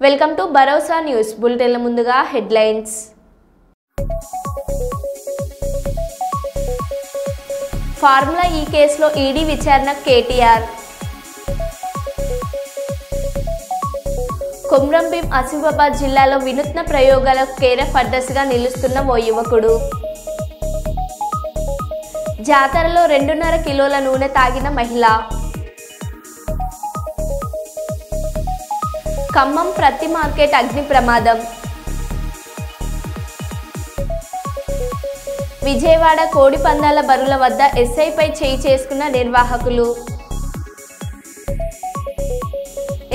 Welcome to Bharosa news బులెటిన్ల ముందుగా headlines. Formula ఈ కేసులో ఈడీ విచారణ కేటీఆర్. కొమ్రంభీం ఆసిఫాబాద్ జిల్లాలో వినూత్న ప్రయోగాలకు కేరఫ్ అడ్రస్గా నిలుస్తున్న ఓ యువకుడు. జాతరలో 2.5 కిలోల నూనె తాగిన మహిళ. ఖమ్మం ప్రతి మార్కెట్ అగ్ని ప్రమాదం. విజయవాడ కోడి పందాల బరుల వద్ద ఎస్ఐపై చేయి చేసుకున్న నిర్వాహకులు.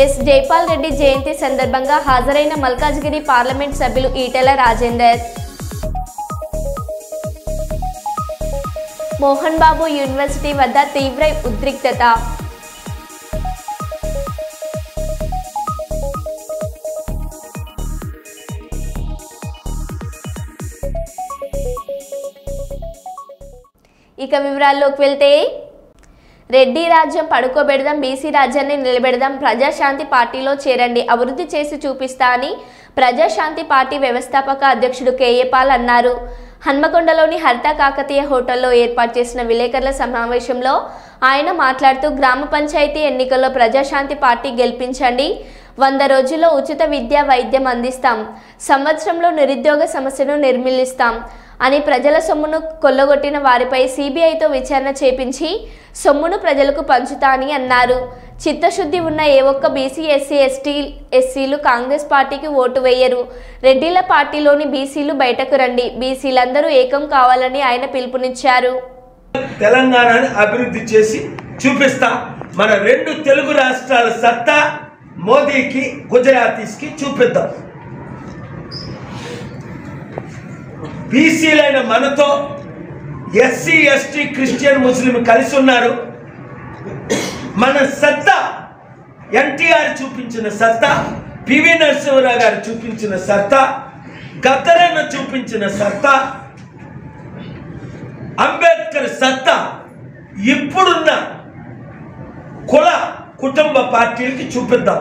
ఎస్ జైపాల్ రెడ్డి జయంతి సందర్భంగా హాజరైన మల్కాజ్గిరి పార్లమెంట్ సభ్యులు ఈటెల రాజేందర్. మోహన్ బాబు యూనివర్సిటీ వద్ద తీవ్ర ఉద్రిక్తత. ఇక వివరాల్లోకి వెళ్తే, రెడ్డి రాజ్యం పడుకోబెడదాం, బీసీ రాజ్యాన్ని నిలబెడదాం, ప్రజాశాంతి పార్టీలో చేరండి, అభివృద్ధి చేసి చూపిస్తా అని ప్రజాశాంతి పార్టీ వ్యవస్థాపక అధ్యక్షుడు కేఏ పాల్ అన్నారు. హన్మకొండలోని హరిత కాకతీయ హోటల్లో ఏర్పాటు చేసిన విలేకరుల సమావేశంలో ఆయన మాట్లాడుతూ, గ్రామ పంచాయతీ ఎన్నికల్లో ప్రజాశాంతి పార్టీ గెలిపించండి, 100 రోజుల్లో ఉచిత విద్య వైద్యం అందిస్తాం, సంవత్సరంలో నిరుద్యోగ సమస్యను నిర్మూలిస్తాం అని ప్రజల సొమ్మును కొల్లగొట్టిన వారిపై సిబిఐతో విచారణ చేపించి సొమ్మును ప్రజలకు పంచుతా అని అన్నారు. చిత్తశుద్ధి ఉన్న ఏ ఒక్క బీసీ, ఎస్సీ, ఎస్సీలు కాంగ్రెస్ పార్టీకి ఓటు వేయరు. రెడ్డిల పార్టీలోని బీసీలు బయటకు రండి, బీసీలందరూ ఏకం కావాలని ఆయన పిలుపునిచ్చారు. తెలంగాణని అభివృద్ధి చేసి చూపిస్తా, మన 2 తెలుగు రాష్ట్రాల సత్తా మోదీకి, గుజరాతీస్కి చూపిద్దాం. బీసీలైన మనతో ఎస్సీ, ఎస్టీ, క్రిస్టియన్, ముస్లిం కలిసి ఉన్నారు. మన సత్తా ఎన్టీఆర్ చూపించిన సత్తా, పివి నరసింహరావు గారు చూపించిన సత్తా, గద్దరన్న చూపించిన సత్తా, అంబేద్కర్ సత్తా ఇప్పుడున్న కుల కుటుంబ పార్టీలకి చూపిద్దాం.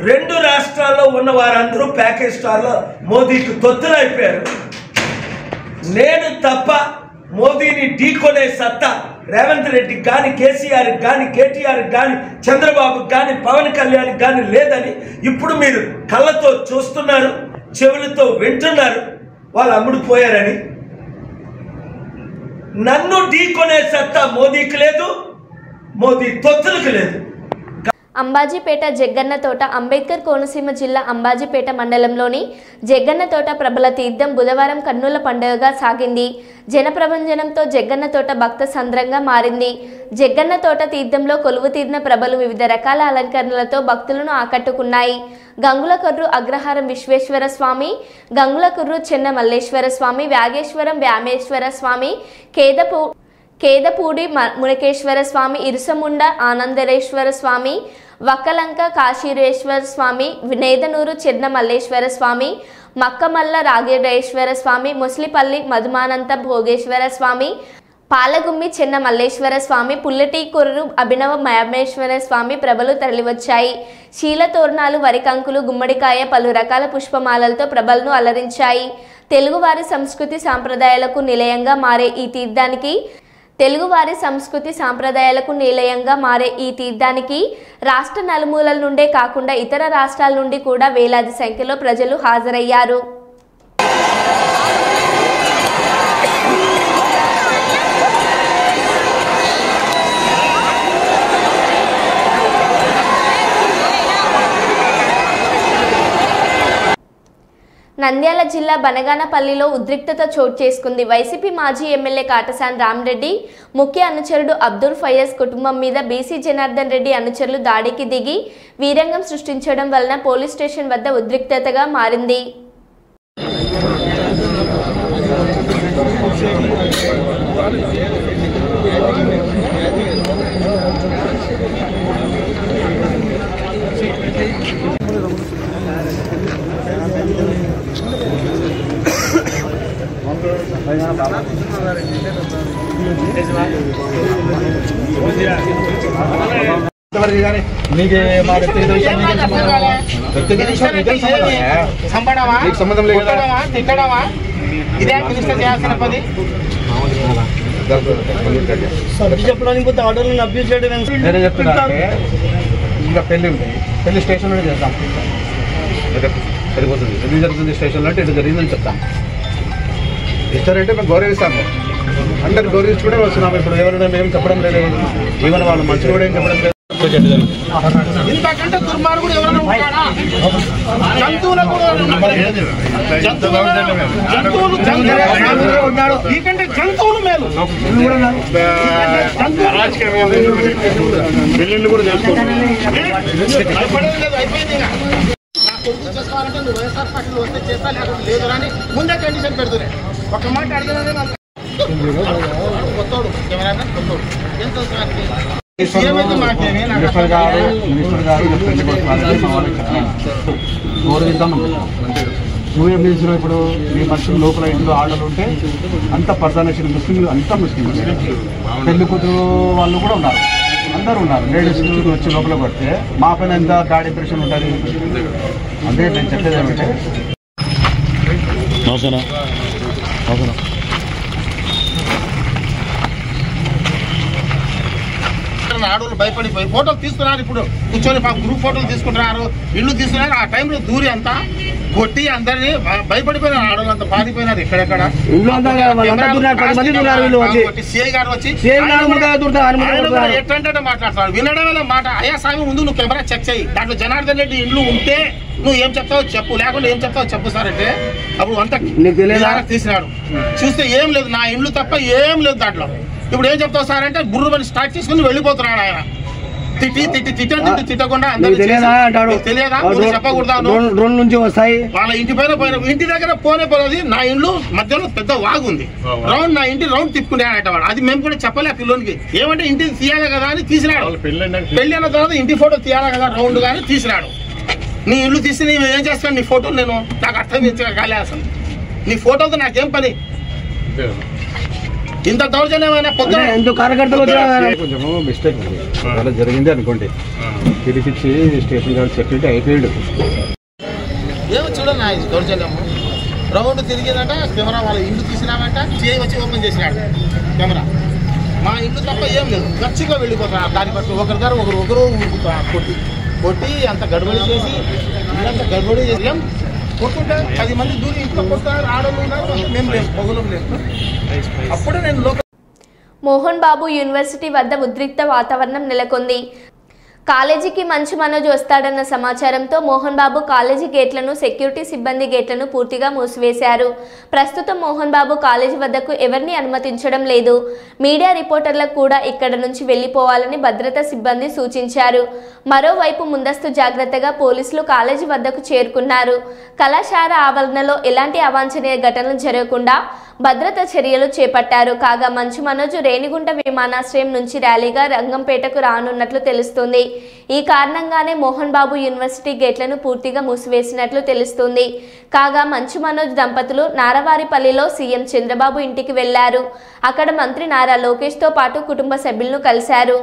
2 రాష్ట్రాల్లో ఉన్న వారందరూ ప్యాకేజ్ స్టార్లో మోదీకి తొత్తులైపోయారు. నేను తప్ప మోదీని ఢీకొనే సత్తా రేవంత్ రెడ్డికి కానీ, కేసీఆర్కి కానీ, కేటీఆర్కి కానీ, చంద్రబాబుకి కానీ, పవన్ కళ్యాణ్కి కానీ లేదని ఇప్పుడు మీరు కళ్ళతో చూస్తున్నారు, చెవులతో వింటున్నారు. వాళ్ళు అమ్ముడుపోయారని. నన్ను ఢీకొనే సత్తా మోదీకి లేదు, మోదీ తొత్తులకు లేదు. అంబాజీపేట జగ్గన్నతోట. అంబేద్కర్ కోనసీమ జిల్లా అంబాజీపేట మండలంలోని జగ్గన్నతోట ప్రబల తీర్థం బుధవారం కన్నుల పండుగగా సాగింది. జనప్రభంజనంతో జగ్గన్నతోట భక్త సంద్రంగా మారింది. జగ్గన్నతోట తీర్థంలో కొలువు తీరిన ప్రభలు వివిధ రకాల అలంకరణలతో భక్తులను ఆకట్టుకున్నాయి. గంగులకొర్రు అగ్రహారం విశ్వేశ్వర స్వామి, గంగులకొర్రు చెన్న మల్లేశ్వర స్వామి, వ్యాగేశ్వరం వ్యామేశ్వర స్వామి, కేదపూడి మునకేశ్వర స్వామి, ఇరుసముండ ఆనందరేశ్వర స్వామి, వక్కలంక కాశీరేశ్వర స్వామి, నేదనూరు చెన్న మల్లేశ్వర స్వామి, మక్కమల్ల రాఘవేశ్వర స్వామి, ముస్లిపల్లి మధుమానంత భోగేశ్వర స్వామి, పాలగుమ్మి చెన్న మల్లేశ్వర స్వామి, పుల్లటికొర్రు అభినవ మహేశ్వర స్వామి ప్రభలు తరలివచ్చాయి. శీలతోరణాలు, వరికంకులు, గుమ్మడికాయ, పలు రకాల పుష్పమాలలతో ప్రభలను అలరించాయి. తెలుగువారి సంస్కృతి సాంప్రదాయాలకు నిలయంగా మారే ఈ తీర్థానికి రాష్ట్ర నలుమూలల నుండే కాకుండా ఇతర రాష్ట్రాల నుండి కూడా వేలాది సంఖ్యలో ప్రజలు హాజరయ్యారు. నంద్యాల జిల్లా బనగానపల్లిలో ఉద్రిక్తత చోటు చేసుకుంది. వైసీపీ మాజీ ఎమ్మెల్యే కాటసాని రామరెడ్డి ముఖ్య అనుచరుడు అబ్దుల్ ఫయాజ్ కుటుంబం మీద బీసీ జనార్దన్ రెడ్డి అనుచరులు దాడికి దిగి వీరంగం సృష్టించడం వలన పోలీస్ స్టేషన్ వద్ద ఉద్రిక్తతగా మారింది. సంబంధం లేదు, తిట్టడమా ఇదే మినిస్టర్ చేయాల్సిన పని. సర్ది చెప్పడానికి కొద్ది ఆర్డర్లను అబ్యూజ్ చేయడం నేనే చెప్తున్నా. ఇంకా పెళ్లి ఉంటుంది, పెళ్లి స్టేషన్లోనే చేద్దాం, సరిపోతుంది. ఎందుకు జరుగుతుంది స్టేషన్లో అంటే ఇటు జరిగిందని చెప్తాం. ఇస్తారంటే మేము గౌరవిస్తాము, అందరు గౌరవించుకుంటే వస్తున్నాము. ఇప్పుడు ఎవరైనా మేము చెప్పడం లేదు, ఈవెన్ వాళ్ళు మంచి కూడా ఏం చెప్పడం లేదు. ఇంతకంటే దుర్మార్గుడు ఎవరైనా ఉంటాడా? మీకంటే జంతువులు మేలు. పెళ్ళిళ్ళు కూడా చేసుకోవాలి. అయిపోయింది. చేసుకోవాలంటే నువ్వు వైఎస్ఆర్ పార్టీలో వస్తే చేస్తా, లేకపోతే లేదు అని ముందే కండిషన్ పెడుతున్నాయి. ఒక మాట అడిగినదే కొత్తోడు కెమెరా కొత్తోడు ఎంత మినిస్టర్ గారు గౌరవిద్దాం. నువ్వేం చేసినావు? ఇప్పుడు మీ మనుషులు లోపల ఇంట్లో ఆర్డర్లు ఉంటే అంత పర్సనేషన్ ముస్లింలు, అంతా ముస్లింలు. పెళ్లి కూతురు వాళ్ళు కూడా ఉన్నారు, అందరూ ఉన్నారు. లేడీస్ వచ్చి లోపల పడితే మా పైన ఎంత బ్యాడ్ ఇంప్రెషన్ ఉంటుంది. అదే నేను చెప్పేది ఏమంటే ఆడవాళ్ళు భయపడిపోయి ఫోటోలు తీస్తున్నారు. ఇప్పుడు కూర్చొని గ్రూప్ ఫోటోలు తీసుకుంటున్నారు, ఇల్లు తీసుకున్నారు. ఆ టైంలో దూరి అంతా కొట్టి అందరినీ భయపడిపోయినారు. ఆడవాళ్ళు అంతా పారిపోయినారు. ఎక్కడెక్కడ సిఐ గారు వచ్చి ఎట్లంటే మాట్లాడతాడు. వినడమే మాట. అయ్యా స్వామి ముందు నువ్వు కెమెరా చెక్ చేయి, దాంట్లో జనార్దన్ రెడ్డి ఇల్లు ఉంటే నువ్వు ఏం చెప్తావు చెప్పు, లేకుండా ఏం చెప్తావు చెప్పు సార్ అంటే అప్పుడు అంతా తీసినాడు. చూస్తే ఏం లేదు, నా ఇల్లు తప్ప ఏం లేదు దాంట్లో. ఇప్పుడు ఏం చెప్తావు సార్ అంటే బుర్రు పని స్టార్ట్ చేసుకుని వెళ్ళిపోతున్నాడు ఆయన. తిట్టకుండా తెలియదా చెప్పకూడదు నుంచి వస్తాయి. వాళ్ళ ఇంటి పైన ఇంటి దగ్గర పోనే పోలేదు. నా ఇంట్లో మధ్యలో పెద్ద వాగు ఉంది, రౌండ్ నా ఇంటి రౌండ్ తిప్పుకునేట వాడు. అది మేము కూడా చెప్పలే పిల్లోనికి. ఏమంటే ఇంటి తీయాలి కదా అని తీసినాడు. పెళ్లి అయిన తర్వాత ఇంటి ఫోటో తీయాలి కదా రౌండ్ గానీ తీసినాడు. నీ ఇల్లు తీసి నేను ఏం చేస్తాను? నీ ఫోటో నేను నాకు అర్థం కాలే అసలు. నీ ఫోటోతో నాకేం పని? ఇంత దౌర్జన్యమైన కొంచెము మిస్టేక్ అలా జరిగింది అనుకోండి. పిలిపించి స్టేషన్ గారు సెక్యూరిటీ అయిపోయాడు. ఏమో చూడండి ఆయన దౌర్జన్యము. రౌండ్ తిరిగేదంట, కెమెరా వాళ్ళ ఇల్లు తీసినామంట, చేయి వచ్చి ఓపెన్ చేసినాడు కెమెరా. మా ఇల్లు తప్ప ఏం లేదు, ఖచ్చితంగా వెళ్ళిపోతున్నారు. దాన్ని బట్టి ఒకరి ఒకరు కొట్టి అంత గడబడి చేసి ఇల్లంతా గడబడి చేసి ఏం కొట్టుకుంటే 10 మంది దూరి ఇంట్లో కొడుతున్నారు. ఆడలు ఉన్నారు, మేము లేము, పొగలు లేము. అప్పుడే నేను మోహన్ బాబు యూనివర్సిటీ వద్ద ఉద్రిక్త వాతావరణం నెలకొంది. కాలేజీకి మంచు మనోజ్ వస్తాడన్న సమాచారంతో మోహన్ బాబు కాలేజీ గేట్లను, సెక్యూరిటీ సిబ్బంది గేట్లను పూర్తిగా మూసివేశారు. ప్రస్తుతం మోహన్ బాబు కాలేజీ వద్దకు ఎవరిని అనుమతించడం లేదు. మీడియా రిపోర్టర్లకు కూడా ఇక్కడ నుంచి వెళ్లిపోవాలని భద్రతా సిబ్బంది సూచించారు. మరోవైపు ముందస్తు జాగ్రత్తగా పోలీసులు కాలేజీ వద్దకు చేరుకున్నారు. కళాశాల ఆవరణలో ఎలాంటి అవాంఛనీయ ఘటనలు జరగకుండా భద్రతా చర్యలు చేపట్టారు. కాగా మంచు మనోజ్ రేణిగుంట విమానాశ్రయం నుంచి ర్యాలీగా రంగంపేటకు రానున్నట్లు తెలుస్తుంది. ఈ కారణంగానే మోహన్ బాబు యూనివర్సిటీ గేట్లను పూర్తిగా మూసివేసినట్లు తెలుస్తుంది. కాగా మంచు మనోజ్ దంపతులు నారవారిపల్లిలో సీఎం చంద్రబాబు ఇంటికి వెళ్లారు. అక్కడ మంత్రి నారా లోకేష్ తో పాటు కుటుంబ సభ్యులను కలిశారు.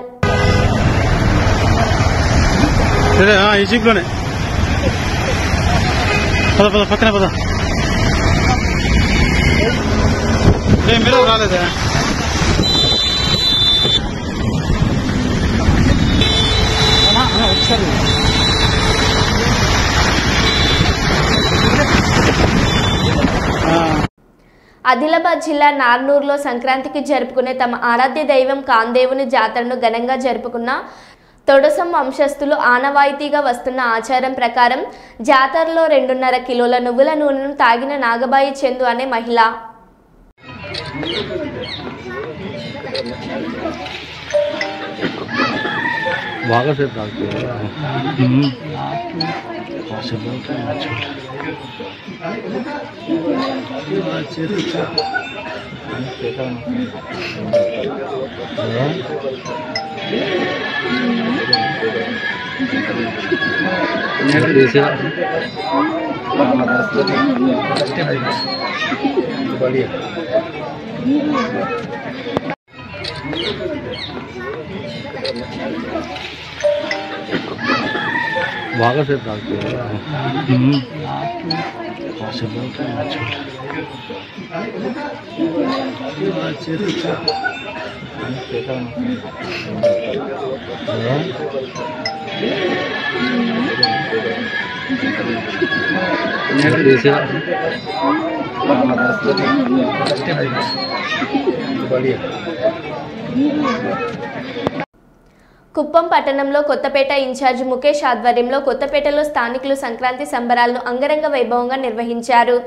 రాలేదా ఆదిలాబాద్ జిల్లా నార్నూర్లో సంక్రాంతికి జరుపుకునే తమ ఆరాధ్య దైవం కాందేవుని జాతరను ఘనంగా జరుపుకున్న తొడసం వంశస్థులు ఆనవాయితీగా వస్తున్న ఆచారం ప్రకారం జాతరలో 2.5 కిలోల నువ్వుల నూనెను తాగిన నాగబాయి చందు అనే మహిళ బాగా సేపు బాగా సేపు కుప్పం పట్టణంలో కొత్తపేట ఇన్ఛార్జ్ ముఖేష్ ఆధ్వర్యంలో కొత్తపేటలో స్థానికులు సంక్రాంతి సంబరాలను అంగరంగ వైభవంగా నిర్వహించారు.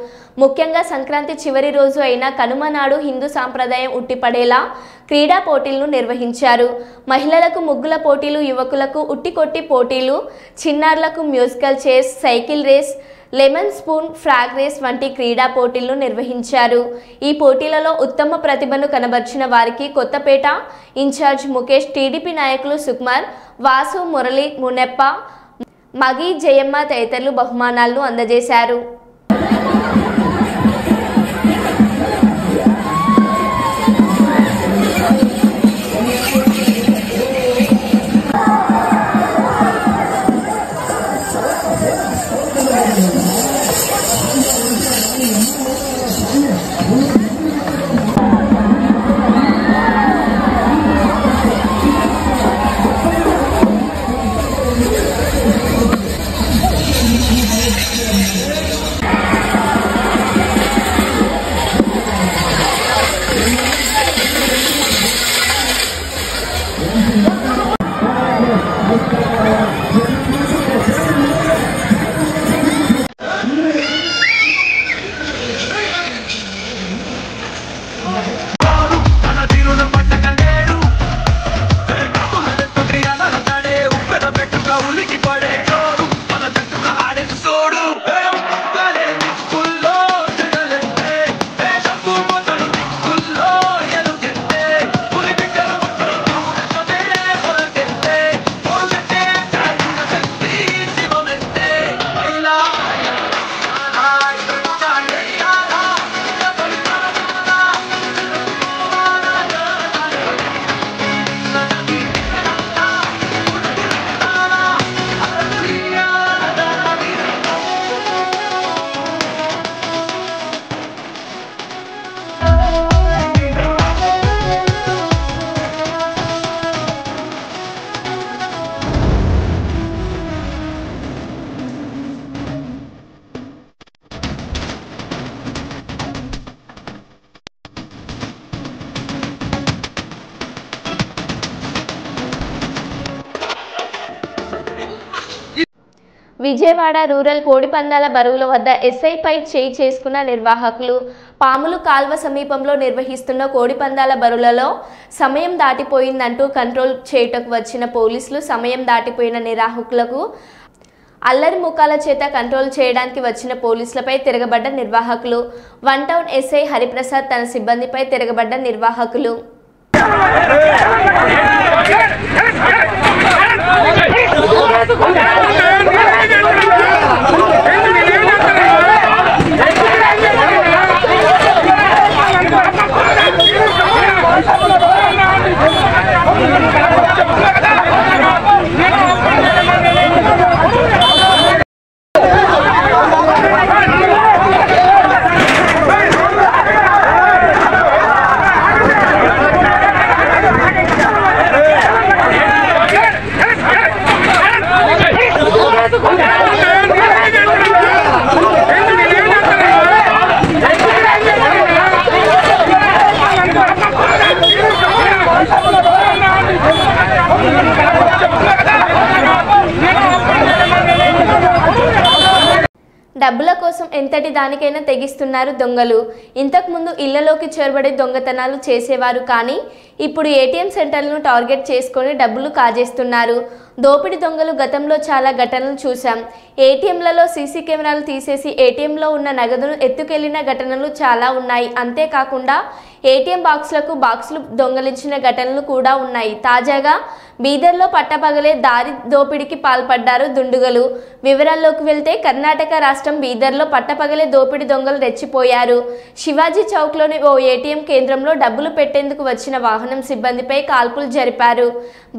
ముఖ్యంగా సంక్రాంతి చివరి రోజు అయిన కనుమ నాడు హిందూ సాంప్రదాయం ఉట్టిపడేలా క్రీడా పోటీలను నిర్వహించారు. మహిళలకు ముగ్గుల పోటీలు, యువకులకు ఉట్టికొట్టి పోటీలు, చిన్నారులకు musical chairs, cycle race, lemon spoon frog race వంటి క్రీడా పోటీలను నిర్వహించారు. ఈ పోటీలలో ఉత్తమ ప్రతిభను కనబర్చిన వారికి కొత్తపేట ఇన్ఛార్జ్ ముఖేష్, టీడీపీ నాయకులు సుకుమార్, వాసు, మురళి, మునెప్ప, మగి, జయమ్మ తదితరులు బహుమానాలను అందజేశారు. విజయవాడ రూరల్ కోడిపందాల బరువుల వద్ద ఎస్ఐపై చేయి చేసుకున్న నిర్వాహకులు. పాములు కాల్వ సమీపంలో నిర్వహిస్తున్న కోడిపందాల బరువులలో సమయం దాటిపోయిందంటూ కంట్రోల్ చేయటకు వచ్చిన పోలీసులు సమయం దాటిపోయిన నిర్వాహకులకు అల్లరి ముఖాల చేత కంట్రోల్ చేయడానికి వచ్చిన పోలీసులపై తిరగబడ్డ నిర్వాహకులు. వన్ టౌన్ ఎస్ఐ హరిప్రసాద్ తన సిబ్బందిపై తిరగబడ్డ నిర్వాహకులు. డబ్బుల కోసం ఎంతటి దానికైనా తెగిస్తున్నారు దొంగలు. ఇంతకుముందు ఇళ్లలోకి చొరబడి దొంగతనాలు చేసేవారు, కానీ ఇప్పుడు ఏటీఎం సెంటర్లను టార్గెట్ చేసుకొని డబ్బులు కాజేస్తున్నారు. దోపిడి దొంగలు గతంలో చాలా ఘటనలు చూశాం. ఏటీఎంలలో సీసీ కెమెరాలు తీసేసి ఏటీఎంలో ఉన్న నగదును ఎత్తుకెళ్లిన ఘటనలు చాలా ఉన్నాయి. అంతేకాకుండా ఏటీఎం బాక్సులు దొంగలించిన ఘటనలు కూడా ఉన్నాయి. తాజాగా బీదర్లో పట్టపగలే దారి దోపిడీకి పాల్పడ్డారు దుండుగలు. వివరాల్లోకి వెళ్తే కర్ణాటక రాష్ట్రం బీదర్లో పట్టపగలే దోపిడీ దొంగలు రెచ్చిపోయారు. శివాజీ చౌక్లోని ఓ ఏటీఎం కేంద్రంలో డబ్బులు పెట్టేందుకు వచ్చిన వాహనం వాహనం సిబ్బందిపై కాల్పులు జరిపారు.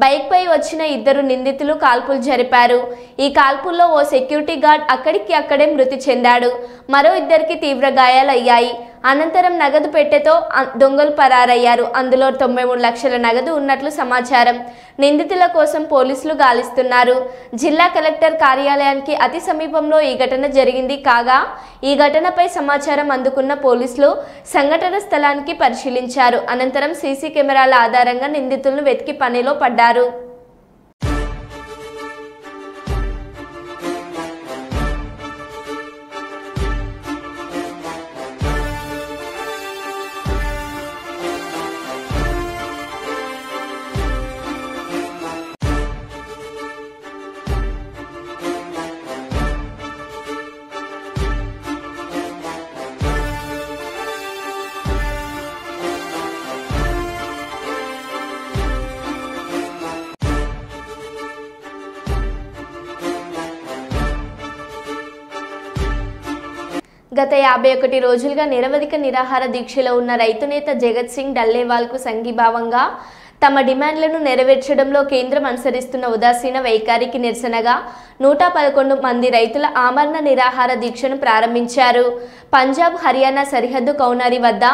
బైక్పై వచ్చిన ఇద్దరు నిందితులు కాల్పులు జరిపారు. ఈ కాల్పుల్లో ఓ సెక్యూరిటీ గార్డ్ అక్కడే మృతి చెందాడు. మరో ఇద్దరికి తీవ్ర గాయాలయ్యాయి. అనంతరం నగదు పెట్టెతో దొంగలు పరారయ్యారు. అందులో 93 లక్షల నగదు ఉన్నట్లు సమాచారం. నిందితుల కోసం పోలీసులు గాలిస్తున్నారు. జిల్లా కలెక్టర్ కార్యాలయానికి అతి సమీపంలో ఈ ఘటన జరిగింది కాగా ఈ ఘటనపై సమాచారం అందుకున్న పోలీసులు సంఘటన స్థలానికి పరిశీలించారు. అనంతరం సీసీ కెమెరాల ఆధారంగా నిందితులను వెతికి పనిలో పడ్డారు. గత 51 రోజులుగా నిరవధిక నిరాహార దీక్షలో ఉన్న రైతు నేత జగత్ సింగ్ డల్లేవాల్కు సంఘీభావంగా తమ డిమాండ్లను నెరవేర్చడంలో కేంద్రం అనుసరిస్తున్న ఉదాసీన వైఖరికి నిరసనగా 111 మంది రైతుల ఆమరణ నిరాహార దీక్షను ప్రారంభించారు. పంజాబ్ హర్యానా సరిహద్దు కౌనారి వద్ద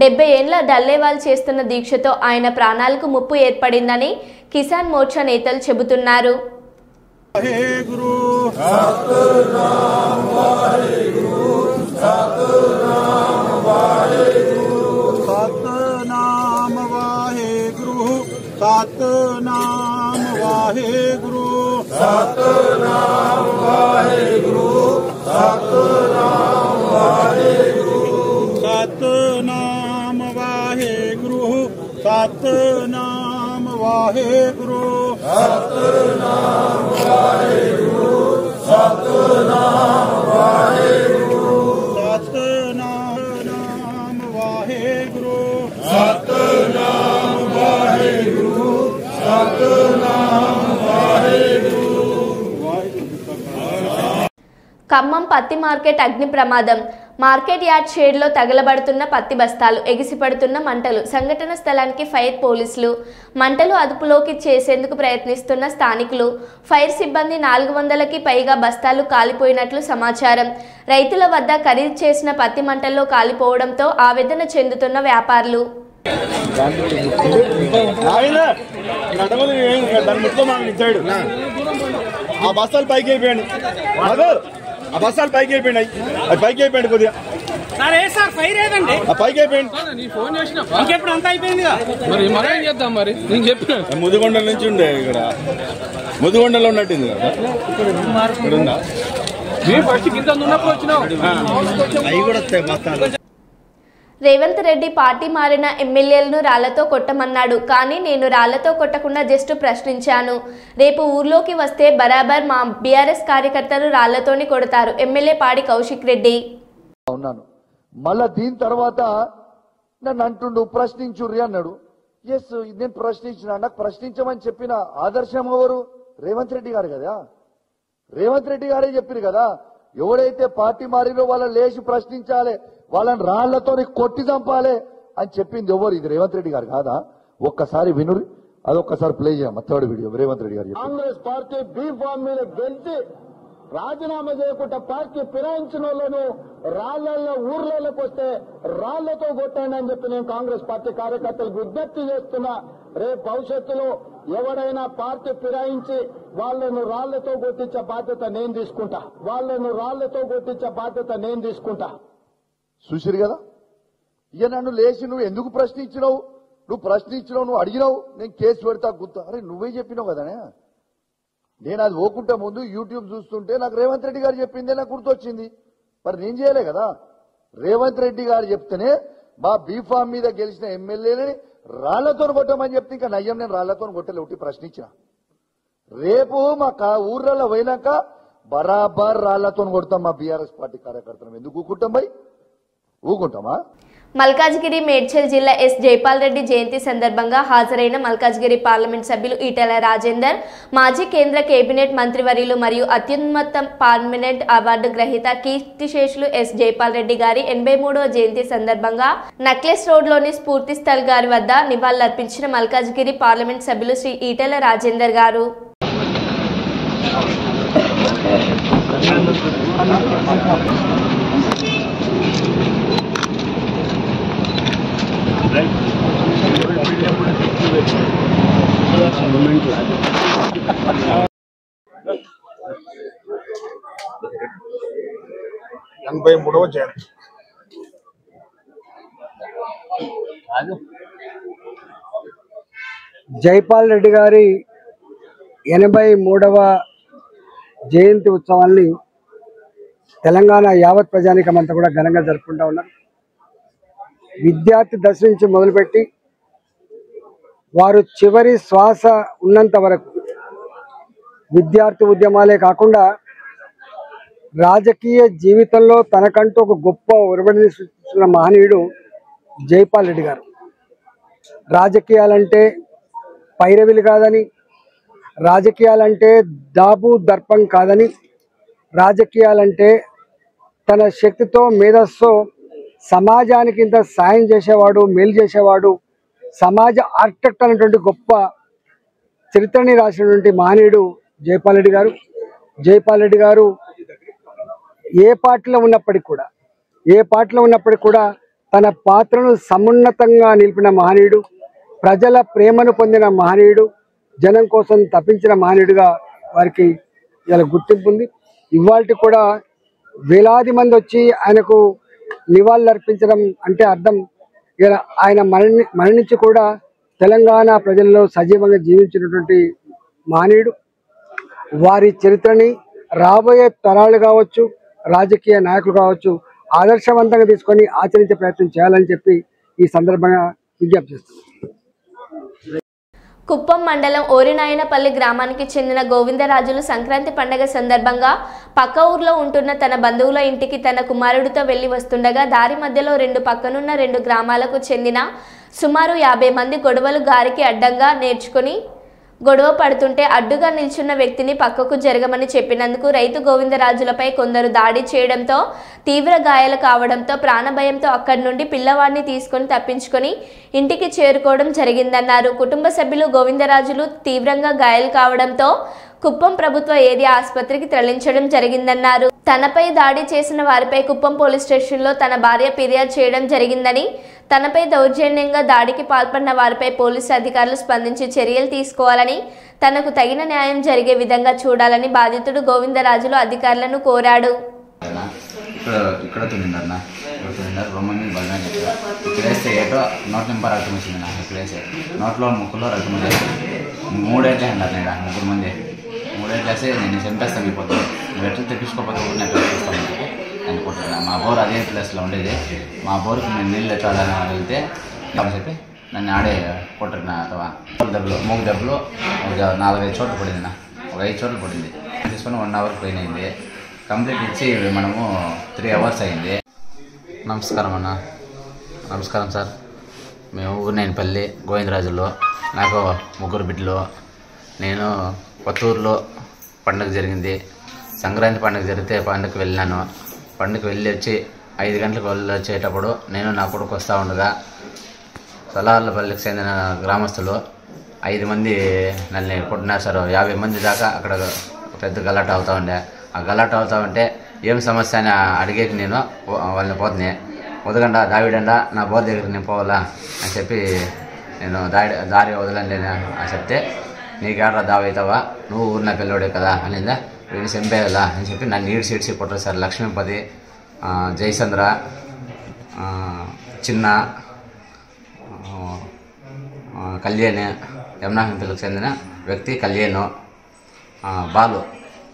70 ఏళ్ల డల్లేవాల్ చేస్తున్న దీక్షతో ఆయన ప్రాణాలకు ముప్పు ఏర్పడిందని కిసాన్ మోర్చా నేతలు చెబుతున్నారు. सतनाम वाहेगुरु सतनाम वाहेगुरु सतनाम वाहेगुरु सतनाम वाहेगुरु सतनाम वाहेगुरु सतनाम वाहेगुरु सतनाम वाहेगुरु सतनाम वाहेगुरु सतनाम वाहेगुरु सतनाम वाहेगुरु सतनाम वाहेगुरु। ఖమ్మం పత్తి మార్కెట్ అగ్ని ప్రమాదం. మార్కెట్ యార్డ్ షేడ్లో తగలబడుతున్న పత్తి బస్తాలు, ఎగిసిపడుతున్న మంటలు. సంఘటన స్థలానికి ఫైర్ పోలీసులు. మంటలు అదుపులోకి చేసేందుకు ప్రయత్నిస్తున్న స్థానికులు. ఫైర్ సిబ్బంది 400కి పైగా బస్తాలు కాలిపోయినట్లు సమాచారం. రైతుల వద్ద ఖరీదు చేసిన పత్తి మంటల్లో కాలిపోవడంతో ఆవేదన చెందుతున్న వ్యాపారులు. ఆ బస్తాలు పైకి అయిపోయాడు ఆ బస్తాలు పైకి అయిపోయినాయి అది పైకి అయిపోయాడు కొద్దిగా సార్ ఫైర్ ఏదండి పైకి అయిపోయింది ఫోన్ చేసిన ఇంకెప్పుడు అంతా అయిపోయింది మరి మనం చేద్దాం మరి నేను చెప్పిన ముదిగొండ నుంచి ఉండే ఇక్కడ ముదిగొండలో ఉన్నట్టుంది కదా ఇక్కడ ఉందా మేము ఫస్ట్ కింద ఉన్నప్పుడు వచ్చినాం అవి కూడా వస్తాయి బస్తాలు. రేవంత్ రెడ్డి పార్టీ మారిన ఎమ్మెల్యేలను రాళ్లతో కొట్టమన్నాడు. కానీ నేను రాళ్లతో కొట్టకుండా జస్ట్ ప్రశ్నించాను. రేపు ఊర్లోకి వస్తే బరాబర్ మా బీఆర్ఎస్ కార్యకర్తలు రాళ్లతోని కొడతారు. ఎమ్మెల్యే పాడి కౌశిక్ రెడ్డి. ఉన్నాను మళ్ళా దీని తర్వాత నన్ను అంటుండు ప్రశ్నించుర్రి అన్నాడు. ఎస్ నేను ప్రశ్నించిన, నాకు ప్రశ్నించమని చెప్పిన ఆదర్శం ఎవరు? రేవంత్ రెడ్డి గారు కదా. రేవంత్ రెడ్డి గారే చెప్పారు కదా, ఎవడైతే పార్టీ మారినో వాళ్ళని లేచి ప్రశ్నించాలి, వాళ్ళని రాళ్లతో కొట్టి చంపాలి అని చెప్పింది ఎవరు? ఇది రేవంత్ రెడ్డి గారు కాదా? ఒక్కసారి వినురి, అదొక్కసారి ప్లే చేయమ్మా. Third video Revanth Reddy garu. Congress party be form మీద గెలిచి రాజీనామా చేయకుండా పార్టీ ఫిరాయించిన వాళ్ళను రాళ్లలో ఊర్లలోకి వస్తే రాళ్లతో కొట్టండి అని చెప్పి నేను కాంగ్రెస్ పార్టీ కార్యకర్తలకు విజ్ఞప్తి చేస్తున్నా. రేపు భవిష్యత్తులో ఎవరైనా పార్టీ ఫిరాయించి వాళ్లను రాళ్లతో కొట్టించే బాధ్యత నేను తీసుకుంటా. వాళ్లను రాళ్లతో కొట్టించే బాధ్యత నేను తీసుకుంటా. చూసిరు కదా, ఇక నన్ను లేచి నువ్వు ఎందుకు ప్రశ్నించినావు, నువ్వు ప్రశ్నించినావు, నువ్వు అడిగినావు, నేను కేసు పెడతా గుర్తు. అరే నువ్వే చెప్పినావు కదనే. నేను అది పోకుంటే ముందు యూట్యూబ్ చూస్తుంటే నాకు రేవంత్ రెడ్డి గారు చెప్పిందే నాకు గుర్తొచ్చింది. మరి నేను చేయలే కదా. రేవంత్ రెడ్డి గారు చెప్తేనే మా బీఫామ్ మీద గెలిచిన ఎమ్మెల్యేని రాళ్లతో కొట్టమని చెప్తే ఇంకా నయ్యం నేను రాళ్లతో కొట్టలే, ఒకటి ప్రశ్నించిన. రేపు మా ఊర్లలో పోయినాక బరాబర్ రాళ్లతో కొడతాం మా బీఆర్ఎస్ పార్టీ కార్యకర్తలు. ఎందుకు ఊకుంటాం భయ్? ఊకుంటామా? మల్కాజ్గిరి మేడ్చల్ జిల్లా ఎస్ జైపాల్ రెడ్డి జయంతి సందర్భంగా హాజరైన మల్కాజ్గిరి పార్లమెంట్ సభ్యులు ఈటెల రాజేందర్, మాజీ కేంద్ర కేబినెట్ మంత్రివర్యులు మరియు అత్యున్నత పార్లమెంట్ అవార్డు గ్రహీత కీర్తిశేషులు ఎస్ జైపాల్ రెడ్డి గారి 83వ జయంతి సందర్భంగా నక్లెస్ రోడ్లోని స్ఫూర్తి స్థల్ గారి వద్ద నివాళులర్పించిన మల్కాజ్గిరి పార్లమెంట్ సభ్యులు శ్రీ ఈటెల రాజేందర్ గారు. జైపాల్ రెడ్డి గారి 83వ జయంతి ఉత్సవాన్ని తెలంగాణ యావత్ ప్రజానీకమంతా కూడా ఘనంగా జరుపుకుంటూ ఉన్నారు. విద్యార్థి దశ నుంచి మొదలుపెట్టి వారు చివరి శ్వాస ఉన్నంత వరకు విద్యార్థి ఉద్యమాలే కాకుండా రాజకీయ జీవితంలో తనకంటూ ఒక గొప్ప ఒరవడిని సృష్టించిన మహనీయుడు జైపాల్ రెడ్డి గారు. రాజకీయాలంటే పైరవిలు కాదని, రాజకీయాలంటే దాబు దర్పం కాదని, రాజకీయాలంటే తన శక్తితో మేధస్సుతో సమాజానికి ఇంత సాయం చేసేవాడు, మేలు చేసేవాడు, సమాజ ఆర్కిటెక్ట్ అనేటువంటి గొప్ప చరిత్రని రాసినటువంటి మహనీయుడు జైపాల్ రెడ్డి గారు. జైపాల్ రెడ్డి గారు ఏ పార్టీలో ఉన్నప్పటికీ కూడా తన పాత్రను సమున్నతంగా నిలిపిన మహనీయుడు, ప్రజల ప్రేమను పొందిన మహనీయుడు, జనం కోసం తప్పించిన మహనీయుడిగా వారికి ఇలా గుర్తింపు ఉంది. ఇవాళ కూడా వేలాది మంది వచ్చి ఆయనకు నివాళులు అర్పించడం అంటే అర్థం ఇలా ఆయన మరణించి కూడా తెలంగాణ ప్రజల్లో సజీవంగా జీవించినటువంటి మహనీయుడు. వారి చరిత్రని రాబోయే తరాలు కావచ్చు, రాజకీయ నాయకులు కావచ్చు ఆదర్శవంతంగా తీసుకొని ఆచరించే ప్రయత్నం చేయాలని చెప్పి ఈ సందర్భంగా విజ్ఞప్తి చేస్తున్నాను. కుప్పం మండలం ఓరినాయనపల్లి గ్రామానికి చెందిన గోవిందరాజులు సంక్రాంతి పండుగ సందర్భంగా పక్క ఊర్లో ఉంటున్న తన బంధువుల ఇంటికి తన కుమారుడితో వెళ్లి వస్తుండగా దారి మధ్యలో పక్కనున్న 2 గ్రామాలకు చెందిన సుమారు 50 మంది గొడవలు గారికి అడ్డంగా నేర్చుకుని గొడవ పడుతుంటే అడ్డుగా నిల్చున్న వ్యక్తిని పక్కకు జరగమని చెప్పినందుకు రైతు గోవిందరాజులపై కొందరు దాడి చేయడంతో తీవ్ర గాయాలు కావడంతో ప్రాణభయంతో అక్కడి నుండి పిల్లవాడిని తీసుకొని తప్పించుకొని ఇంటికి చేరుకోవడం జరిగిందన్నారు. కుటుంబ సభ్యులు గోవిందరాజులు తీవ్రంగా గాయాలు కావడంతో కుప్పం ప్రభుత్వ ఏరియా ఆసుపత్రికి తరలించడం జరిగిందన్నారు. తనపై దాడి చేసిన వారిపై కుప్పం పోలీస్ స్టేషన్లో తన భార్య ఫిర్యాదు చేయడం జరిగిందని, తనపై దౌర్జన్యంగా దాడికి పాల్పడిన వారిపై పోలీసు అధికారులు స్పందించి చర్యలు తీసుకోవాలని, తనకు తగిన న్యాయం జరిగే విధంగా చూడాలని బాధితుడు గోవిందరాజులు అధికారులను కోరాడు. మూడేసి నేను చంపేస్తాను అయిపోతాను, నువ్వు ఎట్లా తెప్పించుకోకపోతే నేను ఎట్లా చూస్తాను అనుకుంటున్నాను. మా బోర్ అదే ప్లేస్లో ఉండేది. మా బోర్కి నేను నీళ్ళు ఎట్టాలని వెళ్తే చెప్పి నన్ను ఆడే కొట్టిన అథవా మూడు దెబ్బలు 4-5 చోట్ల పడింది. ఒక 5 చోట్ల పడింది. తీసుకొని 1 అవర్ ట్రైన్ అయింది. కంప్లీట్ ఇచ్చి మనము 3 అవర్స్ అయింది. నమస్కారం అన్న. నమస్కారం సార్. మేము ఊరినాయనపల్లి గోవిందరాజుల్లో, నాకు 3 బిడ్డలు. నేను కొత్తూరులో పండుగ జరిగింది. సంక్రాంతి పండుగ జరిగితే పండుగకి వెళ్ళాను. పండుగకి వెళ్ళి వచ్చి 5 గంటలకు వెళ్ళి వచ్చేటప్పుడు నేను నా కొడుకు వస్తూ ఉండగా సలార్లపల్లికి చెందిన గ్రామస్తులు 5 మంది నన్ను కొట్టినారు సార్. 50 మంది దాకా అక్కడ పెద్ద గలాట అవుతూ ఉండే. ఆ గలాట అవుతూ ఉంటే ఏం సమస్య అని అడిగేకి నేను వాళ్ళని పోతున్నాయి. వదలండా దావిడండా నా బోర్ దగ్గరికి నేను పోవాలా అని చెప్పి నేను దారి వదలండి అని చెప్తే, నీకేడ్రా దావి అవుతావా, నువ్వు ఊరిన పిల్లోడే కదా అనిందా, వీడిని చంపేయాలా అని చెప్పి నన్ను ఈడ్చి కొట్టరు సార్. లక్ష్మీపతి, జయచంద్ర, చిన్న, కళ్యాణ్, యమునాహింతలకు చెందిన వ్యక్తి కళ్యాణ్, బాలు,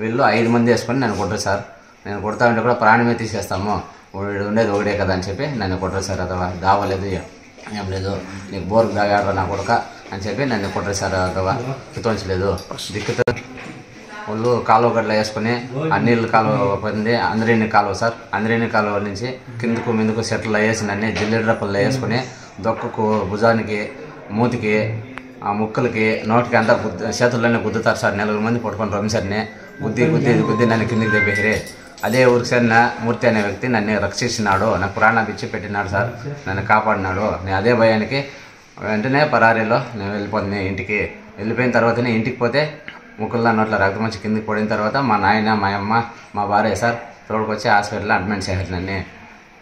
వీళ్ళు 5 మంది వేసుకొని నన్ను కొట్టరు సార్. నేను కొడతా ఉంటే కూడా ప్రాణమే తీసేస్తాము, వీడు ఉండేది ఒకటే కదా అని చెప్పి నన్ను కొట్టరు సార్. అథవా దావలేదు, ఏం లేదు, నీకు బోర్కు దాగాడ్రా నా కొడుక అని చెప్పి నన్ను కొట్టరు సార్. అథవా కితోంచలేదు, దిక్కుతో వాళ్ళు కాలువ గడ్డలు వేసుకుని ఆ నీళ్ళు కాలువ పొంది అందరిని కాలువ సార్ అందరిని కాలువ నుంచి కిందకు మీదకు సెట్లు వేసి నన్ను జిల్లెడ్రప్పల్లో వేసుకుని దొక్కకు భుజానికి మూతికి ఆ ముక్కలకి నోటికి అంతా చేతుల్లోనే గుద్దుతారు సార్. 4 మంది పట్టుకొని రొమ్మిసారిని గుద్ది నన్ను కిందికి దెబ్బేసిరే. అదే ఊరికి చెందిన మూర్తి అనే వ్యక్తి నన్ను రక్షించినాడు, నాకు ప్రాణాలు ఇచ్చి పెట్టినాడు సార్, నన్ను కాపాడినాడు. నేను అదే భయానికి వెంటనే పరారీలో నేను వెళ్ళిపోతుంది ఇంటికి. వెళ్ళిపోయిన తర్వాతనే ఇంటికి పోతే ముక్కుల్లో నోట్ల రక్తం వచ్చి కిందికి పడిన తర్వాత మా నాయన మా అమ్మ మా భార్య సార్ తోడుకొచ్చి హాస్పిటల్లో అడ్మిట్ చేశారు. నన్ను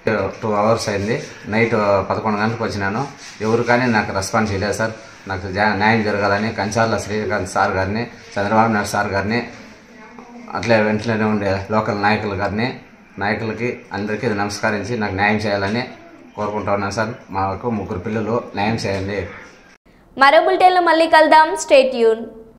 2 hours అయింది. నైట్ 11 గంటలకు వచ్చినాను. ఎవరు కానీ నాకు రెస్పాన్స్ ఇవ్వలేదు సార్. నాకు న్యాయం జరగాలని కంచాల శ్రీకాంత్ సార్ గారిని, చంద్రబాబు నాయుడు సార్ గారిని, అట్లే వెంటనే ఉండే లోకల్ నాయకులకి అందరికీ నమస్కరించి నాకు న్యాయం చేయాలని కోరుకుంటా ఉన్నాను సార్. మాకు 3 పిల్లలు, న్యాయం చేయండి. మరో బులెటిన్లో మళ్ళీ కలుద్దాం. Stay tune.